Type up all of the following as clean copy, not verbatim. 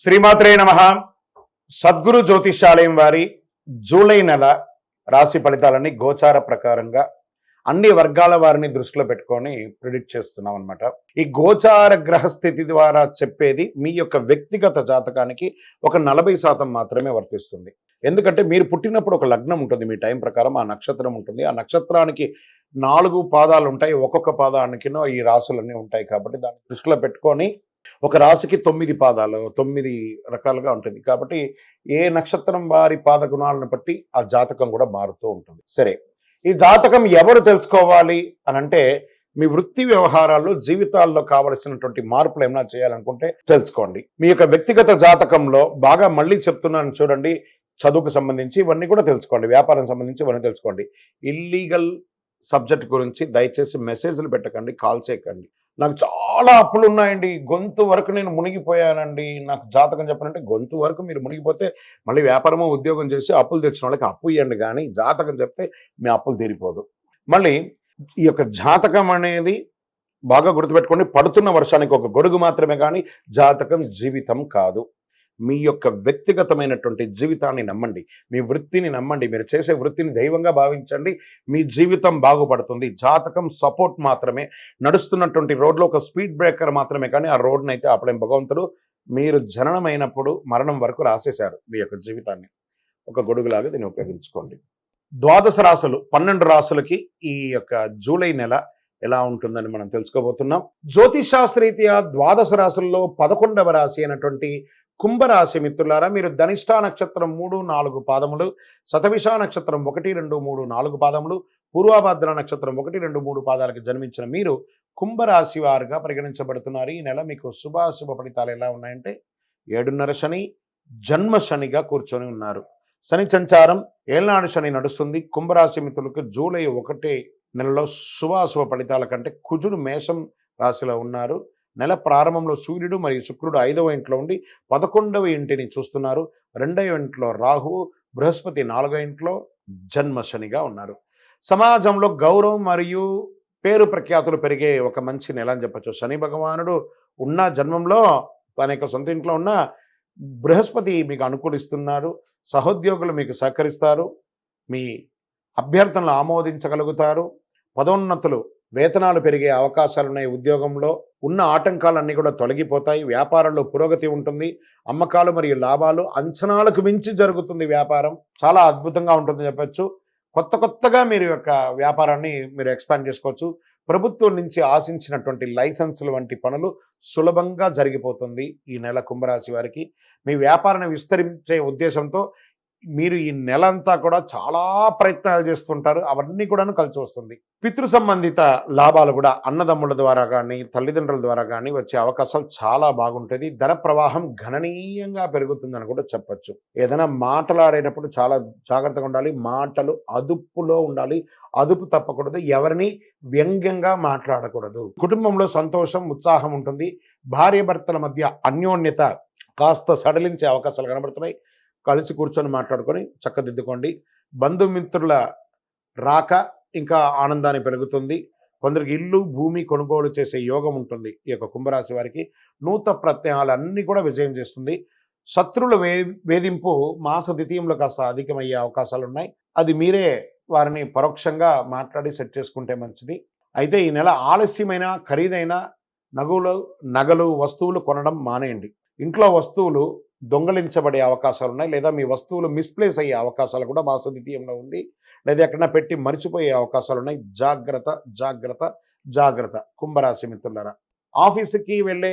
శ్రీమాత్రే నమః. సద్గురు జ్యోతిషాలయం వారి జూలై నెల రాశి ఫలితాలన్నీ గోచార ప్రకారంగా అన్ని వర్గాల వారిని దృష్టిలో పెట్టుకొని ప్రిడిక్ట్ చేస్తున్నాం అనమాట. ఈ గోచార గ్రహస్థితి ద్వారా చెప్పేది మీ యొక్క వ్యక్తిగత జాతకానికి ఒక 40% మాత్రమే వర్తిస్తుంది. ఎందుకంటే మీరు పుట్టినప్పుడు ఒక లగ్నం ఉంటుంది, మీ టైం ప్రకారం ఆ నక్షత్రం ఉంటుంది. ఆ నక్షత్రానికి 4 పాదాలు ఉంటాయి, ఒక్కొక్క పాదానికినో ఈ రాసులన్నీ ఉంటాయి. కాబట్టి దాన్ని దృష్టిలో పెట్టుకొని ఒక రాశికి 9 పాదాలు, 9 రకాలుగా ఉంటుంది. కాబట్టి ఏ నక్షత్రం వారి పాద గుణాలను బట్టి ఆ జాతకం కూడా మారుతూ ఉంటుంది. సరే, ఈ జాతకం ఎవరు తెలుసుకోవాలి అని అంటే, మీ వృత్తి వ్యవహారాల్లో జీవితాల్లో కావలసినటువంటి మార్పులు ఏమైనా చేయాలనుకుంటే తెలుసుకోండి. మీ యొక్క వ్యక్తిగత జాతకంలో బాగా మళ్ళీ చెప్తున్నాను చూడండి, చదువుకు సంబంధించి ఇవన్నీ కూడా తెలుసుకోండి, వ్యాపారం సంబంధించి ఇవన్నీ తెలుసుకోండి. ఇల్లీగల్ సబ్జెక్ట్ గురించి దయచేసి మెసేజ్లు పెట్టకండి, కాల్ చేయకండి. నాకు చాలా అప్పులు ఉన్నాయండి, గొంతు వరకు నేను మునిగిపోయానండి, నాకు జాతకం చెప్పనంటే గొంతు వరకు మీరు మునిగిపోతే మళ్ళీ వ్యాపారమో ఉద్యోగం చేసి అప్పులు తెచ్చిన వాళ్ళకి అప్పు ఇవ్వండి, కానీ జాతకం చెప్తే మీ అప్పులు తీరిపోదు. మళ్ళీ ఈ యొక్క జాతకం అనేది బాగా గుర్తుపెట్టుకోండి, పడుతున్న వర్షానికి ఒక గొడుగు మాత్రమే, కానీ జాతకం జీవితం కాదు. మీ యొక్క వ్యక్తిగతమైనటువంటి జీవితాన్ని నమ్మండి, మీ వృత్తిని నమ్మండి, మీరు చేసే వృత్తిని దైవంగా భావించండి, మీ జీవితం బాగుపడుతుంది. జాతకం సపోర్ట్ మాత్రమే, నడుస్తున్నటువంటి రోడ్లో ఒక స్పీడ్ బ్రేకర్ మాత్రమే, కానీ ఆ రోడ్ని అయితే అప్పుడేం భగవంతుడు మీరు జననమైనప్పుడు మరణం వరకు రాసేశారు. మీ యొక్క జీవితాన్ని ఒక గొడుగులాగా దీన్ని ఉపయోగించుకోండి. 12 రాసులు, 12 రాసులకి ఈ యొక్క జూలై నెల ఎలా ఉంటుందని మనం తెలుసుకోబోతున్నాం. జ్యోతిషాస్త్రరీత్యా 12 రాసుల్లో 11వ రాశి అయినటువంటి కుంభరాశి మిత్రులారా, మీరు ధనిష్ఠా నక్షత్రం 3, 4 పాదములు, శతభిష నక్షత్రం 1, 2, 3, 4 పాదములు, పూర్వభద్ర నక్షత్రం 1, 2, 3 పాదాలకు జన్మించిన మీరు కుంభరాశి వారుగా పరిగణించబడుతున్నారు. ఈ నెల మీకు శుభాశుభ ఫలితాలు ఎలా ఉన్నాయంటే, 7.5 శని, జన్మ శనిగా కూర్చొని ఉన్నారు. శని సంచారం ఏళ్నాడు శని నడుస్తుంది. కుంభరాశి మిత్రులకు జూలై 1 నెలలో శుభాశుభ ఫలితాల కంటే కుజుడు మేషం రాశిలో ఉన్నారు. నెల ప్రారంభంలో సూర్యుడు మరియు శుక్రుడు 5వ ఇంట్లో ఉండి 11వ ఇంటిని చూస్తున్నారు. 2వ ఇంట్లో రాహువు, బృహస్పతి 4వ ఇంట్లో జన్మ శనిగా ఉన్నారు. సమాజంలో గౌరవం మరియు పేరు ప్రఖ్యాతులు పెరిగే ఒక మంచి నెల అని చెప్పచ్చు. శని భగవానుడు ఉన్న జన్మంలో తన యొక్క సొంత ఇంట్లో ఉన్న బృహస్పతి మీకు అనుకూలిస్తున్నారు. సహోద్యోగులు మీకు సహకరిస్తారు, మీ అభ్యర్థనలు ఆమోదించగలుగుతారు. పదోన్నతులు, వేతనాలు పెరిగే అవకాశాలున్నాయి. ఉద్యోగంలో ఉన్న ఆటంకాలన్నీ కూడా తొలగిపోతాయి. వ్యాపారంలో పురోగతి ఉంటుంది. అమ్మకాలు మరియు లాభాలు అంచనాలకు మించి జరుగుతుంది. వ్యాపారం చాలా అద్భుతంగా ఉంటుందని చెప్పచ్చు. కొత్తగా మీరు యొక్క వ్యాపారాన్ని మీరు ఎక్స్పాండ్ చేసుకోవచ్చు. ప్రభుత్వం నుంచి ఆశించినటువంటి లైసెన్సులు వంటి పనులు సులభంగా జరిగిపోతుంది ఈ నెల కుంభరాశి వారికి. మీ వ్యాపారాన్ని విస్తరించే ఉద్దేశంతో మీరు ఈ నెలంతా కూడా చాలా ప్రయత్నాలు చేస్తుంటారు, అవన్నీ కూడాను కలిసి వస్తుంది. పితృ సంబంధిత లాభాలు కూడా అన్నదమ్ముల ద్వారా కానీ తల్లిదండ్రుల ద్వారా కానీ వచ్చే అవకాశాలు చాలా బాగుంటుంది. ధన ప్రవాహం గణనీయంగా పెరుగుతుందని కూడా చెప్పచ్చు. ఏదైనా మాట్లాడేటప్పుడు చాలా జాగ్రత్తగా ఉండాలి, మాటలు అదుపులో ఉండాలి, అదుపు తప్పకూడదు, ఎవరిని వ్యంగ్యంగా మాట్లాడకూడదు. కుటుంబంలో సంతోషం, ఉత్సాహం ఉంటుంది. భార్యాభర్తల మధ్య అన్యోన్యత కాస్త సడలించే అవకాశాలు కనబడుతున్నాయి. కలిసి కూర్చొని మాట్లాడుకొని చక్కదిద్దుకోండి. బంధుమిత్రుల రాక ఇంకా ఆనందాన్ని పెరుగుతుంది. కొందరికి ఇల్లు, భూమి కొనుగోలు చేసే యోగం ఉంటుంది. ఈ యొక్క కుంభరాశి వారికి నూతన ప్రత్యయాలు అన్నీ కూడా విజయం చేస్తుంది. శత్రువుల వేధింపు మాస ద్వితీయంలో కాస్త అధికమయ్యే అవకాశాలు ఉన్నాయి. అది మీరే వారిని పరోక్షంగా మాట్లాడి సెట్ చేసుకుంటే మంచిది. అయితే ఈ నెల ఆలస్యమైన ఖరీదైన నగలు వస్తువులు కొనడం మానేయండి. ఇంట్లో వస్తువులు దొంగలించబడే అవకాశాలు ఉన్నాయి, లేదా మీ వస్తువులు మిస్ప్లేస్ అయ్యే అవకాశాలు కూడా మాస ద్వితీయంలో ఉంది, లేదా ఎక్కడన్నా పెట్టి మర్చిపోయే అవకాశాలు ఉన్నాయి. జాగ్రత్త జాగ్రత్త జాగ్రత్త కుంభరాశి మిత్రులారా. ఆఫీసుకి వెళ్ళే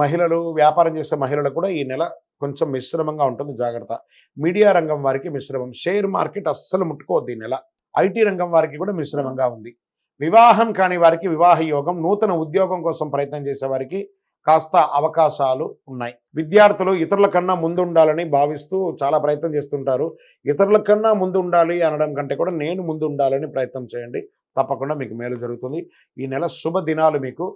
మహిళలు, వ్యాపారం చేసే మహిళలు కూడా ఈ నెల కొంచెం మిశ్రమంగా ఉంటుంది, జాగ్రత్త. మీడియా రంగం వారికి మిశ్రమం. షేర్ మార్కెట్ అస్సలు ముట్టుకోవద్దు ఈ నెల. ఐటీ రంగం వారికి కూడా మిశ్రమంగా ఉంది. వివాహం కాని వారికి వివాహ యోగం. నూతన ఉద్యోగం కోసం ప్రయత్నం చేసే వారికి కాస్త అవకాశాలు ఉన్నాయి. విద్యార్థులు ఇతరుల కన్నా ముందు ఉండాలని భావిస్తూ చాలా ప్రయత్నం చేస్తుంటారు. ఇతరుల కన్నా ముందు ఉండాలి అనడం కంటే కూడా నేను ముందు ఉండాలని ప్రయత్నం చేయండి, తప్పకుండా మీకు మేలు జరుగుతుంది. ఈ నెల శుభ దినాలు మీకు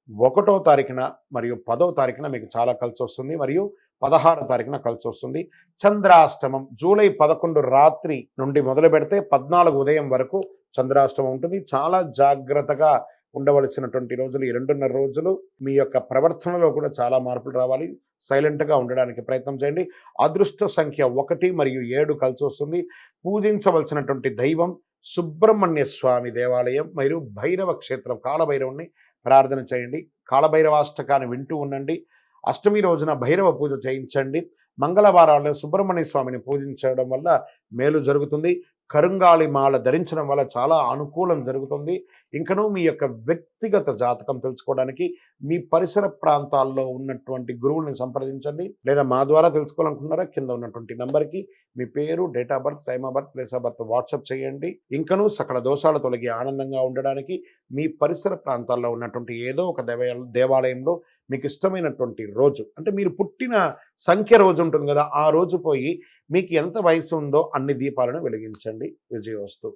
1వ తారీఖున మరియు 10వ తారీఖున మీకు చాలా కలిసి వస్తుంది, మరియు 16వ తారీఖున కలిసి వస్తుంది. చంద్రాష్టమం జూలై 11 రాత్రి నుండి మొదలు పెడితే 14 ఉదయం వరకు చంద్రాష్టమం ఉంటుంది. చాలా జాగ్రత్తగా ఉండవలసినటువంటి రోజులు ఈ 2.5 రోజులు మీ యొక్క ప్రవర్తనలో కూడా చాలా మార్పులు రావాలి. సైలెంట్గా ఉండడానికి ప్రయత్నం చేయండి. అదృష్ట సంఖ్య 1 మరియు 7 కలిసి వస్తుంది. పూజించవలసినటువంటి దైవం సుబ్రహ్మణ్య స్వామి దేవాలయం మరియు భైరవ క్షేత్రం కాలభైరవుని ప్రార్థన చేయండి. కాలభైరవాష్టకాన్ని వింటూ ఉండండి. అష్టమి రోజున భైరవ పూజ చేయించండి. మంగళవారాల్లో సుబ్రహ్మణ్య స్వామిని పూజించడం వల్ల మేలు జరుగుతుంది. కరుంగాళి మాల ధరించడం వల్ల చాలా అనుకూలం జరుగుతుంది. ఇంకనూ మీ యొక్క వ్యక్తిగత జాతకం తెలుసుకోవడానికి మీ పరిసర ప్రాంతాల్లో ఉన్నటువంటి గురువుల్ని సంప్రదించండి. లేదా మా ద్వారా తెలుసుకోవాలనుకున్నారా కింద ఉన్నటువంటి నంబర్కి మీ పేరు, date of birth, time of birth, place of birth WhatsApp చేయండి. ఇంకనూ సకల దోషాలు తొలగి ఆనందంగా ఉండడానికి మీ పరిసర ప్రాంతాల్లో ఉన్నటువంటి ఏదో ఒక దేవాలయంలో మీకు ఇష్టమైనటువంటి రోజు అంటే మీరు పుట్టిన సంఖ్య రోజు ఉంటుంది కదా, ఆ రోజు పోయి మీకు ఎంత వయసు ఉందో అన్ని దీపాలను వెలిగించండి. విజయోస్తు.